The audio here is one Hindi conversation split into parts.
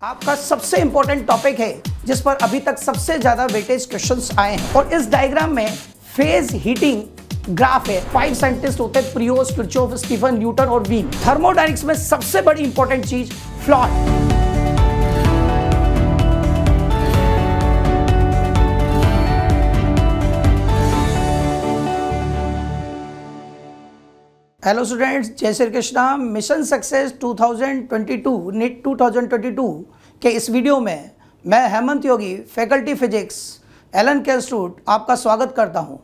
आपका सबसे इंपॉर्टेंट टॉपिक है जिस पर अभी तक सबसे ज्यादा वेटेज क्वेश्चंस आए हैं और इस डायग्राम में फेज हीटिंग ग्राफ है। 5 साइंटिस्ट होते हैं, प्रियोस, किरचॉफ, स्टीफन, न्यूटन और वीन। थर्मोडायनेमिक्स में सबसे बड़ी इंपॉर्टेंट चीज फ्लॉट। हेलो स्टूडेंट्स, जय Shri Krishna. Mission success 2022 NEET 2022 के इस वीडियो में मैं Hemant Yogi, faculty physics, Allen के इंस्टीट्यूट, आपका स्वागत करता हूं।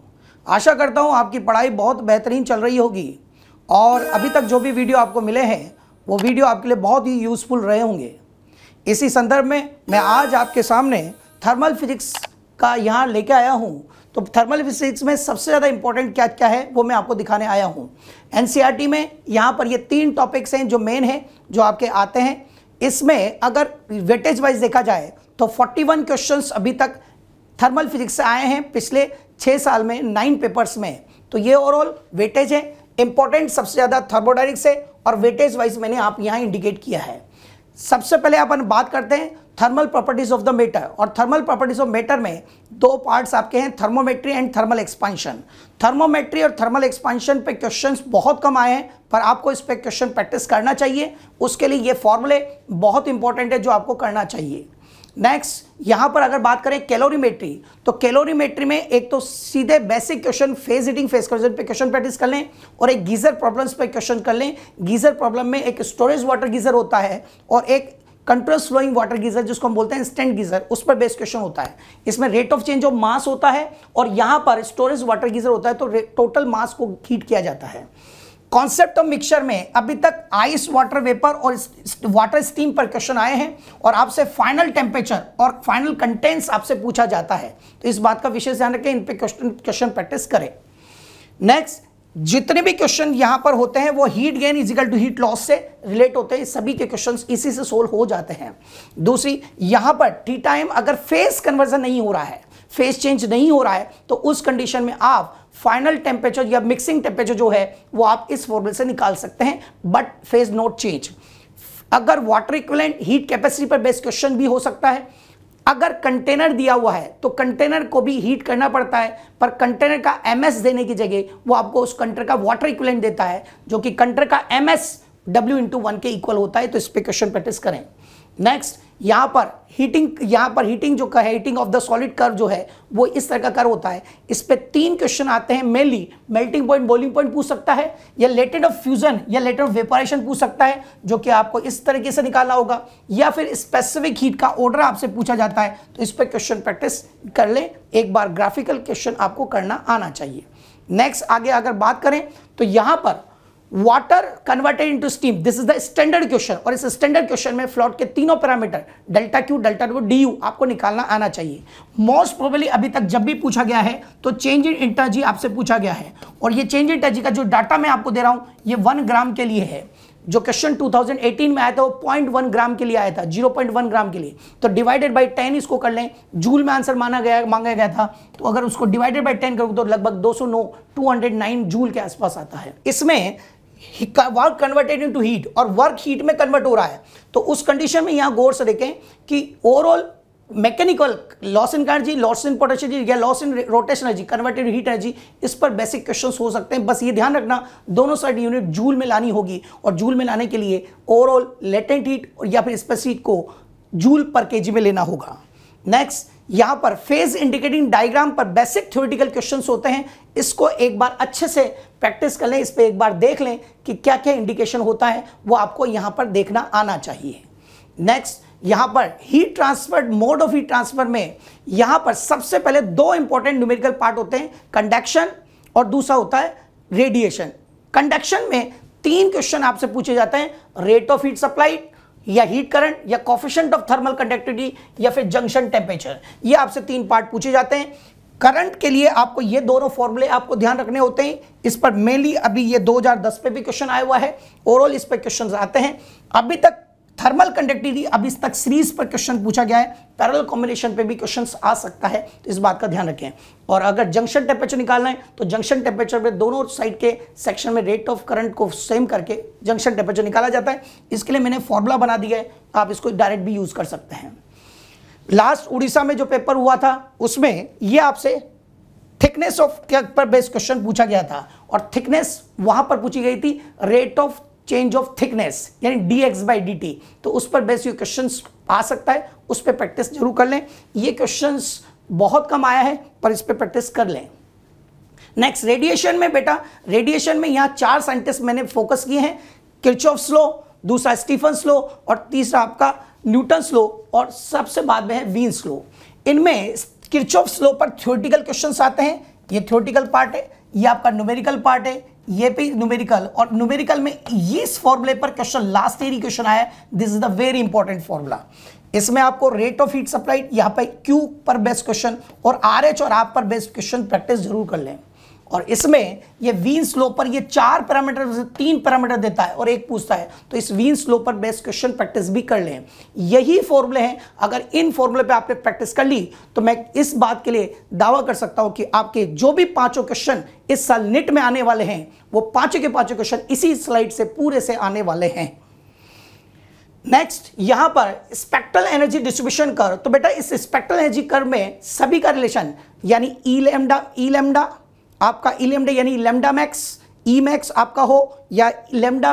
आशा करता हूं आपकी पढ़ाई बहुत बेहतरीन चल रही होगी और अभी तक जो भी वीडियो आपको मिले हैं वो वीडियो आपके लिए बहुत ही यूज़फुल रहे होंगे। इसी संदर्भ में मैं आज आपके सामने थर्मल फिजिक्स का यहाँ लेके आया हूँ। तो थर्मल फिजिक्स में सबसे ज़्यादा इंपॉर्टेंट क्या क्या है वो मैं आपको दिखाने आया हूँ। एनसीईआरटी में यहाँ पर ये 3 टॉपिक्स हैं जो मेन हैं, जो आपके आते हैं। इसमें अगर वेटेज वाइज देखा जाए तो 41 क्वेश्चंस अभी तक थर्मल फिजिक्स से आए हैं पिछले 6 साल में 9 पेपर्स में। तो ये ओवरऑल वेटेज है। इंपॉर्टेंट सबसे ज़्यादा थर्मोडायनेमिक्स है और वेटेज वाइज मैंने आप यहाँ इंडिकेट किया है। सबसे पहले अपन बात करते हैं thermal properties of the matter. और थर्मल प्रॉपर्टीज ऑफ मैटर में 2 पार्ट्स आपके हैं, thermometry and thermal expansion. Thermometry और थर्मल एक्सपांशन पे क्वेश्चंस बहुत कम आए हैं, पर आपको इस पे क्वेश्चन प्रैक्टिस करना चाहिए। उसके लिए ये फॉर्मूले बहुत इंपॉर्टेंट है जो आपको करना चाहिए। नेक्स्ट, यहाँ पर अगर बात करें कैलोरीमेट्री, तो कैलोरीमेट्री में एक तो सीधे basic question phase heating, phase conversion पे क्वेश्चन प्रैक्टिस कर लें और एक गीजर प्रॉब्लम्स पे क्वेश्चन कर लें। गीजर प्रॉब्लम में एक स्टोरेज वाटर गीजर होता है और एक कंट्रोस फ्लोइंग वाटर गीजर जिसको हम बोलते हैं इंस्टेंट गीजर, उस पर बेस्ड क्वेश्चन होता है। इसमें rate of change of mass होता है और यहाँ पर स्टोरेज वाटर गीजर होता है, तो टोटल मास को हीट किया जाता है। कॉन्सेप्ट ऑफ मिक्सचर में अभी तक आइस, वाटर वेपर और वाटर स्टीम पर क्वेश्चन आए हैं और आपसे फाइनल टेम्परेचर और फाइनल कंटेंट्स आपसे पूछा जाता है, तो इस बात का विशेष ध्यान रखें, इन पे क्वेश्चन प्रैक्टिस करें। नेक्स्ट, जितने भी क्वेश्चन यहां पर होते हैं वो heat gain equal to heat loss से रिलेट होते हैं। सभी के क्वेश्चंस इसी से सोल्व हो जाते हैं। दूसरी, यहां पर टी टाइम अगर फेज कन्वर्जन नहीं हो रहा है, फेज चेंज नहीं हो रहा है, तो उस कंडीशन में आप फाइनल टेम्परेचर या मिक्सिंग टेम्परेचर जो है वो आप इस फॉर्मूले से निकाल सकते हैं, बट फेज नॉट चेंज। अगर वाटर इक्विवेलेंट हीट कैपेसिटी पर बेस्ड क्वेश्चन भी हो सकता है। अगर कंटेनर दिया हुआ है तो कंटेनर को भी हीट करना पड़ता है, पर कंटेनर का एमएस देने की जगह वो आपको उस कंटेनर का वाटर इक्विवेलेंट देता है, जो कि कंटेनर का एमएस W/1 के इक्वल होता है। तो इस पे क्वेश्चन प्रैक्टिस करें। नेक्स्ट, यहाँ पर हीटिंग जो है, heating of the solid curve जो है वो इस तरह का कर्व होता है। इस पे 3 क्वेश्चन आते हैं mainly. Melting point, boiling point पूछ सकता है, या लेटेड ऑफ फ्यूजन या लेटेड ऑफ वेपोरेशन पूछ सकता है, जो कि आपको इस तरीके से निकालना होगा, या फिर स्पेसिफिक हीट का ऑर्डर आपसे पूछा जाता है। तो इस पर क्वेश्चन प्रैक्टिस कर लें एक बार। ग्राफिकल क्वेश्चन आपको करना आना चाहिए। नेक्स्ट, आगे अगर बात करें तो यहां पर water converted into steam, this is the standard question. और इस स्टैंडर्ड क्वेश्चन में फ्लॉट के तीनों parameter delta Q, delta W, D you आपको निकालना आना चाहिए। मोस्ट प्रोबेबली अभी तक जब भी पूछा गया है तो चेंज इन इंटरजी आपसे पूछा गया है, और ये चेंज इन इंटरजी का जो डाटा मैं आपको दे रहा हूं ये 1 ग्राम के लिए है। जो क्वेश्चन 2018 में आया था वो 0.1 ग्राम के लिए आया था, 0.1 ग्राम के लिए। तो डिवाइडेड बाई 10 इसको कर लें। जूल में आंसर मांगा गया था, तो अगर उसको डिवाइडेड बाई 10 करोगे तो लगभग 209 जूल के आसपास आता है। इसमें वर्क कन्वर्टेड इनटू हीट और वर्क हीट में कन्वर्ट हो रहा है, तो उस कंडीशन में यहां गौर से देखें कि overall mechanical loss in energy, loss in potential energy या loss in rotation energy, converted heat energy, इस पर बेसिक क्वेश्चंस हो सकते हैं। बस ये ध्यान रखना दोनों साइड यूनिट जूल में लानी होगी, और जूल में लाने के लिए ओवरऑल लेटेंट हीट या फिर स्पेसिफिक हीट को जूल पर केजी में लेना होगा। नेक्स्ट, यहां पर फेज इंडिकेटिंग डायग्राम पर बेसिक थ्योरेटिकल क्वेश्चंस होते हैं। इसको एक बार अच्छे से प्रैक्टिस कर लें, इस पे एक बार देख लें कि क्या क्या इंडिकेशन होता है, वो आपको यहां पर देखना आना चाहिए। नेक्स्ट, यहां पर heat transfer, mode of heat transfer में यहां पर सबसे पहले 2 इंपॉर्टेंट न्यूमेरिकल पार्ट होते हैं, कंडक्शन और दूसरा होता है रेडिएशन। कंडक्शन में 3 क्वेश्चन आपसे पूछे जाते हैं, रेट ऑफ हीट सप्लाइड या हीट करंट या कोफिशिएंट ऑफ थर्मल कंडक्टिविटी या फिर जंक्शन टेम्परेचर। ये आपसे 3 पार्ट पूछे जाते हैं। करंट के लिए आपको ये दोनों फॉर्मूले आपको ध्यान रखने होते हैं। इस पर मेनली अभी ये 2010 पे भी क्वेश्चन आया हुआ है, ओवरऑल इस पर क्वेश्चन आते हैं। अभी तक थर्मल कंडक्टिविटी अभी तक सीरीज पर क्वेश्चन पूछा गया है, पैरेलल कॉम्बिनेशन पे भी क्वेश्चंस आ सकता है, तो इस बात का ध्यान रखें। और अगर जंक्शन टेम्परेचर निकालना है तो जंक्शन टेम्परेचर पे दोनों साइड के सेक्शन में रेट ऑफ करंट को सेम करके जंक्शन टेम्परेचर निकाला जाता है। इसके लिए मैंने फॉर्मूला बना दिया है, आप इसको डायरेक्ट भी यूज कर सकते हैं। लास्ट उड़ीसा में जो पेपर हुआ था उसमें ये आपसे थिकनेस ऑफ पर बेस्ड क्वेश्चन पूछा गया था, और थिकनेस वहां पर पूछी गई थी rate of change of thickness यानी dx/dt, तो उस पर बेस्ड ये क्वेश्चंस आ सकता है, उस पर प्रैक्टिस जरूर कर लें। ये क्वेश्चंस बहुत कम आया है पर इस पर प्रैक्टिस कर लें। नेक्स्ट रेडिएशन में बेटा, रेडिएशन में यहाँ 4 साइंटिस्ट मैंने फोकस किए हैं, किरचॉफ्स लॉ, दूसरा स्टीफन्स लॉ, और तीसरा आपका न्यूटन्स लॉ, और सबसे बाद में है वीन्स लॉ। इनमें किरचॉफ्स लॉ पर थ्योरेटिकल क्वेश्चंस आते हैं, ये थ्योरेटिकल पार्ट है, ये आपका न्यूमेरिकल पार्ट है, ये भी न्यूमेरिकल, और न्यूमेरिकल में इस फॉर्मूले पर क्वेश्चन लास्ट ईयर क्वेश्चन आया है, this is the very important formula. इसमें आपको रेट ऑफ हीट सप्लाई, यहाँ पे क्यू पर बेस्ड क्वेश्चन और RH और आप पर बेस्ड क्वेश्चन प्रैक्टिस जरूर कर लें। और इसमें ये वीन्स लॉ पर ये 4 पैरामीटर से 3 पैरामीटर देता है और एक पूछता है, तो इस वीन्स लॉ पर बेस्ड क्वेश्चन प्रैक्टिस भी कर लें। यही फॉर्मूले हैं, अगर इन फॉर्मूले पे आपने प्रैक्टिस कर ली तो मैं इस बात के लिए दावा कर सकता हूं कि आपके जो भी 5 क्वेश्चन इस साल नीट में आने वाले हैं वो 5 के 5 क्वेश्चन इसी स्लाइड से पूरे से आने वाले हैं। नेक्स्ट यहां पर स्पेक्ट्रल एनर्जी डिस्ट्रीब्यूशन कर्व, तो बेटा इस स्पेक्ट्रल एनर्जी कर्व में सभी का रिलेशन यानी ई लैम्डा आपका ई लैम्डा यानी लैम्डा मैक्स, ई मैक्स आपका हो या लैम्डा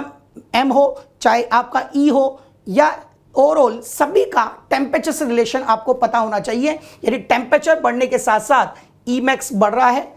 एम हो, चाहे आपका ई हो या ओवरऑल सभी का टेम्परेचर से रिलेशन आपको पता होना चाहिए। यानी टेम्परेचर बढ़ने के साथ साथ ई मैक्स बढ़ रहा है,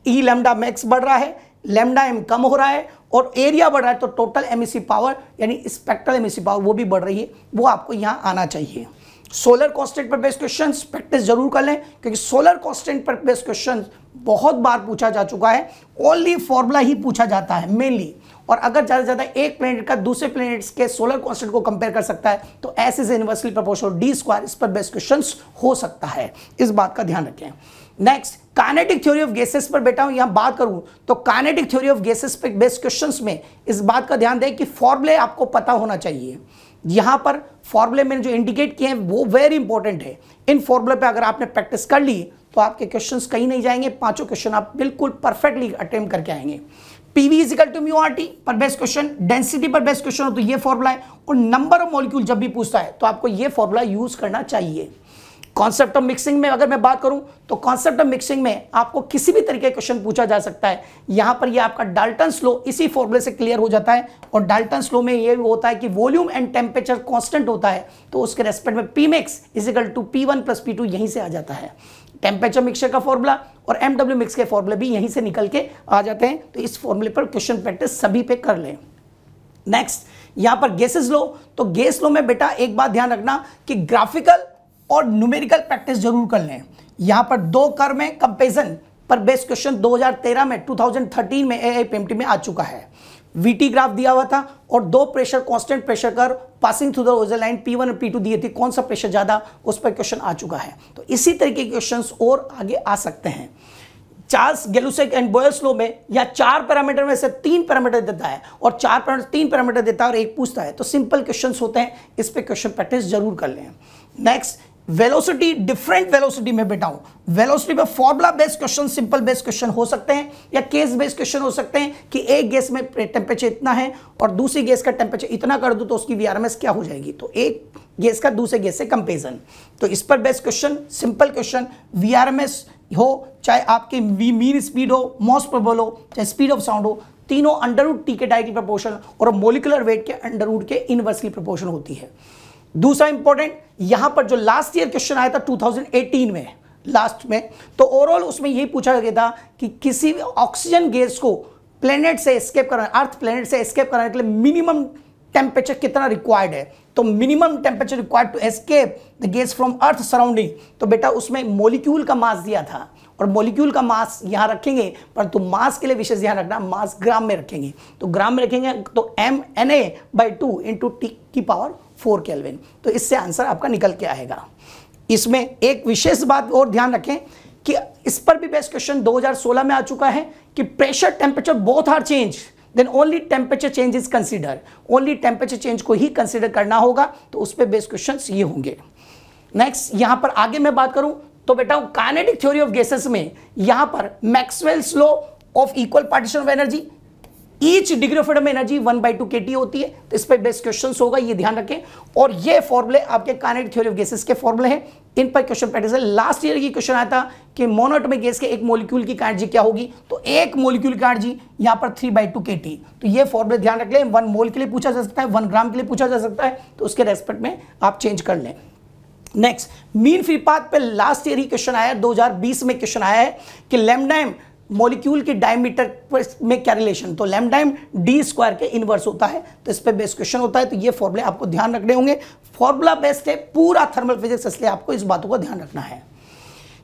ई लैम्डा मैक्स बढ़ रहा है, लैम्डा एम कम हो रहा है और एरिया बढ़ रहा है, तो टोटल एमिसिव पावर यानी स्पेक्ट्रल एमिसिव पावर वो भी बढ़ रही है, वो आपको यहाँ आना चाहिए। सोलर कांस्टेंट पर बेस्ड क्वेश्चंस प्रैक्टिस जरूर कर लें, क्योंकि सोलर कांस्टेंट पर बेस्ड क्वेश्चन बहुत बार पूछा जा चुका है, ओनली फॉर्मूला ही पूछा जाता है मेनली। और अगर ज़्यादा से ज़्यादा एक प्लैनेट का दूसरे प्लैनेट्स के सोलर कांस्टेंट को कंपेयर कर सकता है तो S is inversely proportional d², इस पर बेस्ड क्वेश्चंस हो सकता है, इस बात का ध्यान रखें। Next kinetic theory of gases पर बेटा यहाँ बात करूं तो काइनेटिक थ्योरी ऑफ गैसेस पे बेस्ड क्वेश्चंस में इस बात का ध्यान दें कि फॉर्मूले आपको पता होना चाहिए। यहाँ पर फॉर्मूले मैंने जो इंडिकेट किए हैं वो वेरी इंपॉर्टेंट है। इन फॉर्मूले पे अगर आपने प्रैक्टिस कर ली तो आपके क्वेश्चंस कहीं नहीं जाएंगे, 5 क्वेश्चन आप बिल्कुल परफेक्टली अटेम्प्ट करके आएंगे। PV equal to mu RT पर बेस्ड क्वेश्चन, डेंसिटी पर बेस्ड क्वेश्चन हो तो ये फॉर्मूला है, और नंबर ऑफ मॉलिक्यूल जब भी पूछता है तो आपको ये फॉर्मूला यूज करना चाहिए। कॉन्सेप्ट ऑफ मिक्सिंग में अगर मैं बात करूं तो कॉन्सेप्ट ऑफ मिक्सिंग में आपको किसी भी तरीके का क्वेश्चन पूछा जा सकता है। यहां पर ये आपका डाल्टन्स लॉ इसी फॉर्मूले से क्लियर हो जाता है, और डाल्टन्स लॉ में ये होता है कि वॉल्यूम एंड टेम्परेचर कांस्टेंट होता है, तो उसके रेस्पेक्ट में Pmax is equal to P1 plus P2 यहीं से आ जाता है। टेम्परेचर मिक्सचर का फॉर्मूला और MW मिक्स के फॉर्मूले भी यहीं से निकल के आ जाते हैं, तो इस फॉर्मूले पर क्वेश्चन प्रैक्टिस सभी पे कर लें। नेक्स्ट यहां पर गैसेस लॉ, तो गैस लॉ में बेटा एक बात ध्यान रखना कि ग्राफिकल और न्यूमेरिकल प्रैक्टिस जरूर कर लें। यहां पर 2 कर्व में कंपैरिजन पर बेस्ड क्वेश्चन 2013 में 2013 में AIPMT में आ चुका है। VT ग्राफ दिया हुआ था और 2 pressure constant pressure curve passing through the original line P1 और P2 दिए थे, कौन सा प्रेशर ज्यादा, उस पर क्वेश्चन आ चुका है। तो इसी तरीके के क्वेश्चंस और आगे आ सकते हैं। Charles Gay-Lussac and Boyle's law में या 4 पैरामीटर में से 3 पैरामीटर देता है और 3 पैरामीटर देता है और एक पूछता है, तो सिंपल क्वेश्चंस होते हैं, इस पे क्वेश्चन प्रैक्टिस जरूर कर लें। नेक्स्ट वेलोसिटी, डिफरेंट वेलोसिटी में बेटा हूं, वेलोसिटी पे formula based question, simple based question हो सकते हैं या केस बेस्ड क्वेश्चन हो सकते हैं कि एक गैस में टेम्परेचर इतना है और दूसरी गैस का टेम्परेचर इतना कर दूं तो उसकी VRMS क्या हो जाएगी, तो एक गैस का दूसरे गैस से कंपेरिजन, तो इस पर based question, simple question, VRMS हो चाहे आपके मीन स्पीड हो, मोस्ट प्रोबेबल हो, चाहे स्पीड ऑफ साउंड हो, तीनों √T के डायरेक्टली प्रोपोर्शनल और मोलिकुलर वेट के √के इनवर्सली प्रोपोर्शनल होती है। दूसरा इंपॉर्टेंट, यहां पर जो लास्ट ईयर क्वेश्चन आया था 2018 में लास्ट में, तो ओवरऑल उसमें यही पूछा गया था कि किसी भी ऑक्सीजन गैस को प्लेनेट से एस्केप करना, अर्थ प्लेनेट से एस्केप करने के लिए मिनिमम टेम्परेचर कितना रिक्वायर्ड है, तो minimum temperature required to escape the gas from earth surrounding, तो बेटा उसमें मॉलिक्यूल का मास दिया था और मॉलिक्यूल का मास यहां रखेंगे, परंतु मास के लिए विशेष ध्यान रखना, मास ग्राम में रखेंगे, तो ग्राम में रखेंगे तो mNa/2 इंटू T की पावर 4 केल्विन, तो इससे आंसर आपका निकल के आएगा। इसमें एक विशेष बात और ध्यान रखें कि इस पर भी बेस्ट क्वेश्चन 2016 में आ चुका है कि pressure temperature both are change, then only temperature change is consider, only temperature change को ही कंसिडर करना होगा, तो उस पर बेस्ड क्वेश्चंस ये होंगे। नेक्स्ट यहां पर आगे मैं बात करूं तो बेटा काइनेटिक थ्योरी ऑफ गैसेस में यहां पर Maxwell's law of equal partition of energy, each degree of freedom energy 1/2 kT होती है, तो इस पर बेस्ट क्वेश्चन होगा, ये ध्यान रखें। और ये फॉर्मूले आपके काइनेटिक थ्योरी ऑफ गैसेस के फॉर्मूले हैं, इन पर क्वेश्चन प्रैक्टिस है। लास्ट ईयर की क्वेश्चन आया था कि मोनोएटॉमिक गैस के एक मॉलिक्यूल की एनर्जी क्या होगी, तो एक मॉलिक्यूल की एनर्जी यहाँ पर 3/2 kT, तो ये फॉर्मूले ध्यान रख लें। 1 मोल के लिए पूछा जा सकता है, 1 ग्राम के लिए पूछा जा सकता है, तो उसके रेस्पेक्ट में आप चेंज कर लें। नेक्स्ट मीन फ्री पाथ पे लास्ट ईयर ही क्वेश्चन आया है, 2020 में क्वेश्चन आया है कि लैम्ब्डा मॉलिक्यूल के डायमीटर में क्या रिलेशन, तो लैम्ब्डा डी स्क्वायर के इनवर्स होता है, तो इस पे बेस्ट क्वेश्चन होता है। तो ये फॉर्मूले आपको ध्यान रखने होंगे, फॉर्मूला बेस्ड है पूरा थर्मल फिजिक्स, इसलिए आपको इस बातों को ध्यान रखना है।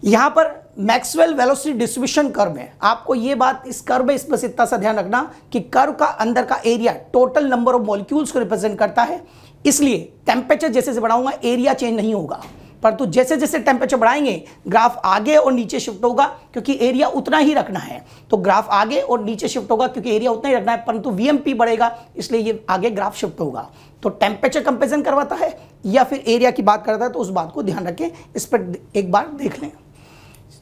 यहां पर मैक्सवेल वेलोसिटी डिस्ट्रीब्यूशन कर्व है, आपको ये बात इस कर्व में बस इतना सा ध्यान रखना कि कर्व का अंदर का area total number of molecules को रिप्रेजेंट करता है, इसलिए टेम्परेचर जैसे जैसे बढ़ाऊंगा एरिया चेंज नहीं होगा, परंतु जैसे जैसे टेम्परेचर बढ़ाएंगे ग्राफ आगे और नीचे शिफ्ट होगा, क्योंकि एरिया उतना ही रखना है, तो ग्राफ आगे और नीचे शिफ्ट होगा क्योंकि एरिया उतना ही रखना है, परंतु वीएमपी बढ़ेगा इसलिए ये आगे ग्राफ शिफ्ट होगा। तो टेम्परेचर कंपेरिजन करवाता है या फिर एरिया की बात करता है, तो उस बात को ध्यान रखें, इस पर एक बार देख लें।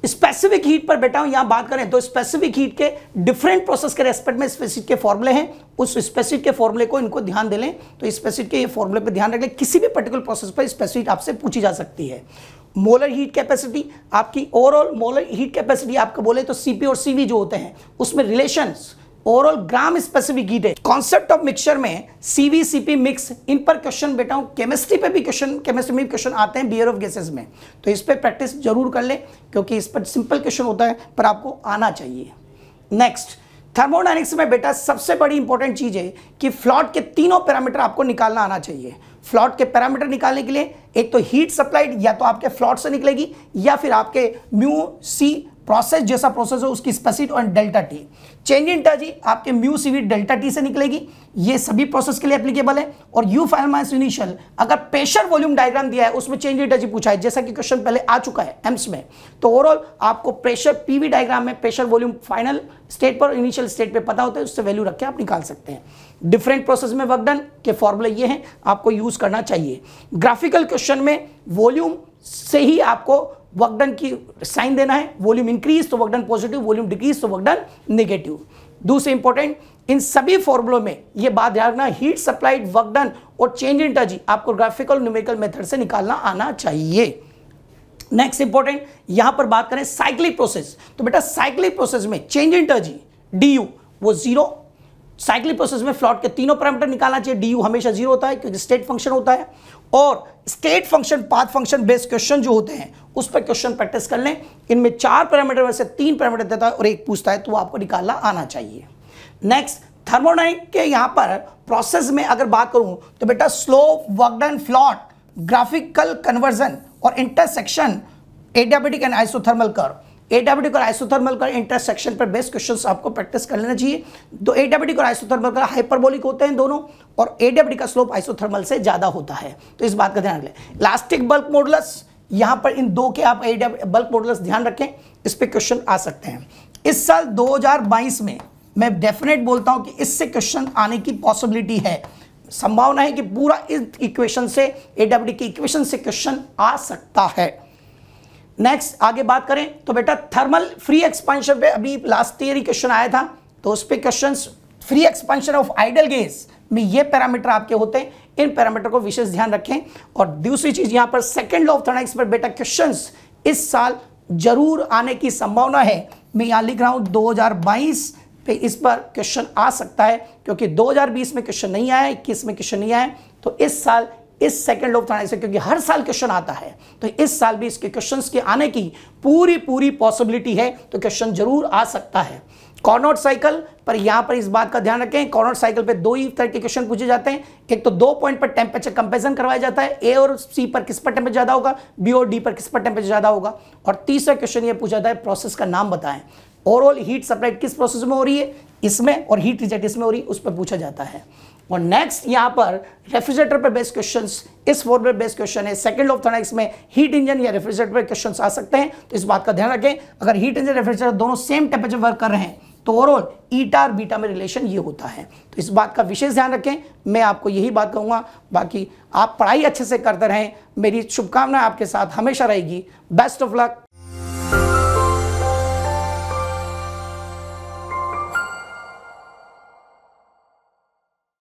स्पेसिफिक हीट पर बेटा यहां बात करें तो स्पेसिफिक हीट के डिफरेंट प्रोसेस के रेस्पेक्ट में स्पेसिफिक के फॉर्मूले हैं, उस स्पेसिफिक के फॉर्मूले को इनको ध्यान दे लें, तो स्पेसिफिक के ये फॉर्मूले पे ध्यान रख लें। किसी भी पर्टिकुलर प्रोसेस पर स्पेसिफिक आपसे पूछी जा सकती है। मोलर हीट कैपेसिटी, आपकी ओवरऑल मोलर हीट कैपेसिटी आपको बोले तो सीपी और सीवी जो होते हैं उसमें relations overall gram specific heat है। कॉन्सेप्ट ऑफ मिक्सचर में सीवी सीपी मिक्स, इन पर क्वेश्चन बेटा केमिस्ट्री पे भी क्वेश्चन, केमिस्ट्री में भी क्वेश्चन आते हैं बिहेवियर ऑफ गैसेस में, तो इस पर प्रैक्टिस जरूर कर लें क्योंकि इस पर सिंपल क्वेश्चन होता है पर आपको आना चाहिए। नेक्स्ट थर्मोडायनेमिक्स में बेटा सबसे बड़ी इंपॉर्टेंट चीज है कि फ्लूइड के तीनों पैरामीटर आपको निकालना आना चाहिए। फ्लूइड के पैरामीटर निकालने के लिए एक तो हीट सप्लाइड या तो आपके फ्लूइड से निकलेगी या फिर आपके म्यू सी प्रोसेस जैसा प्रोसेस हो उसकी स्पेसिफिक और delta T. Change in energy आपके म्यू सीवी डेल्टा टी से निकलेगी, ये सभी प्रोसेस के लिए एप्लीकेबल है। और यू फाइनल माइनस इनिशियल, अगर प्रेशर वॉल्यूम डायग्राम दिया है उसमें चेंज इन एनर्जी पूछा है, जैसा कि क्वेश्चन पहले आ चुका है एम्स में, तो ओवरऑल आपको प्रेशर पीवी डायग्राम में प्रेशर वॉल्यूम फाइनल स्टेट पर इनिशियल स्टेट पे पता होता है, उससे वैल्यू रख के आप निकाल सकते हैं। डिफरेंट प्रोसेस में वर्क डन के फॉर्मूले ये हैं, आपको यूज करना चाहिए। ग्राफिकल क्वेश्चन में वॉल्यूम से ही आपको वर्क डन की साइन देना है, वॉल्यूम इंक्रीज तो work done positive, volume decrease तो वर्क डन नेगेटिव। दूसरे इंपॉर्टेंट इन सभी फॉर्मूलों में ये बात ध्यान रखना, हीट सप्लाइड, वर्क डन और चेंज इन एनर्जी आपको ग्राफिकल न्यूमेरिकल मेथड से निकालना आना चाहिए। नेक्स्ट इंपॉर्टेंट यहां पर बात करें साइक्लिक प्रोसेस, तो बेटा साइक्लिक प्रोसेस में चेंज इन एनर्जी डी वो जीरो, साइक्लिक प्रोसेस में फ्लूइड के तीनों पैरामीटर निकालना चाहिए, डी हमेशा जीरो होता है क्योंकि स्टेट फंक्शन होता है। और state function path function based question जो होते हैं उस पर क्वेश्चन प्रैक्टिस कर लें, इनमें 4 पैरामीटर में से 3 पैरामीटर देता है और 1 पूछता है, तो आपको निकालना आना चाहिए। नेक्स्ट थर्मोडायनामिक्स के यहां पर प्रोसेस में अगर बात करूं तो बेटा slope, work done, fluid, graphical conversion और intersection, adiabatic and isothermal curve, adiabatic और आइसोथर्मल कर्व इंटरसेक्शन पर बेस्ड क्वेश्चंस आपको प्रैक्टिस कर लेना चाहिए। तो एडियाबैटिक और आइसोथर्मल कर्व हाइपरबोलिक होते हैं दोनों, और एडियाबैटिक का स्लोप आइसोथर्मल से ज्यादा होता है, तो इस बात का ध्यान रखें। इलास्टिक बल्क मॉडुलस, यहां पर इन दो के आप बल्क मॉडुलस ध्यान रखें, इस पे क्वेश्चन आ सकते हैं। इस साल 2022 में मैं डेफिनेट बोलता हूं कि इससे क्वेश्चन आने की पॉसिबिलिटी है, संभावना है कि पूरा इस इक्वेशन से, एडियाबैटिक की इक्वेशन से क्वेश्चन आ सकता है। नेक्स्ट आगे बात करें तो बेटा थर्मल फ्री एक्सपेंशन पे अभी लास्ट ईयर ही क्वेश्चन आया था, तो उस पे questions free expansion of idol gas में ये पैरामीटर आपके होते हैं, इन पैरामीटर को विशेष ध्यान रखें। और दूसरी चीज यहां पर सेकंड लॉ ऑफ थर्मोडायनामिक्स पर बेटा क्वेश्चंस इस साल जरूर आने की संभावना है, मैं यहां लिख रहा हूं 2022 पे इस पर क्वेश्चन आ सकता है, क्योंकि 2020 में क्वेश्चन नहीं आया, 21 में क्वेश्चन नहीं आया, तो इस साल इस सेकंड लॉ ऑफ थर्मोडायनामिक्स से, क्योंकि हर साल क्वेश्चन आता है, तो इस साल भी इसके क्वेश्चंस के आने की पूरी पॉसिबिलिटी है, तो क्वेश्चन जरूर आ सकता है। कॉर्नोट साइकिल पर यहां पर इस बात का ध्यान रखें, कॉर्नोट साइकिल पे 2 ही तरह के क्वेश्चन पूछे जाते हैं, एक तो 2 पॉइंट पर टेम्परेचर कंपैरिजन करवाया जाता है, ए और सी पर किस पर टेम्परेचर ज्यादा होगा, बी और डी पर किस पर टेम्परेचर ज्यादा होगा, और तीसरा क्वेश्चन ये पूछा जाता है प्रोसेस का नाम बताएं, ओवरऑल हीट सप्लाई किस प्रोसेस में हो रही है इसमें, और हीट रिजेक्ट इसमें हो रही है, उस पर पूछा जाता है। और नेक्स्ट यहां पर रेफ्रिजरेटर पर बेस्ड क्वेश्चंस, इस फॉर्मूले बेस्ड क्वेश्चन है, सेकंड लॉ ऑफ थर्मोडायनामिक्स में हीट इंजन या रेफ्रिजरेटर पर क्वेश्चंस आ सकते हैं, तो इस बात का ध्यान रखें। अगर हीट इंजन रेफ्रिजरेटर दोनों सेम टेम्परेचर वर्क कर रहे हैं तो ओवरऑल ईटा और बीटा में रिलेशन ये होता है। तो इस बात का विशेष ध्यान रखें, मैं आपको यही बात कहूँगा। बाकी आप पढ़ाई अच्छे से करते रहें, मेरी शुभकामनाएं आपके साथ हमेशा रहेगी। Best of luck.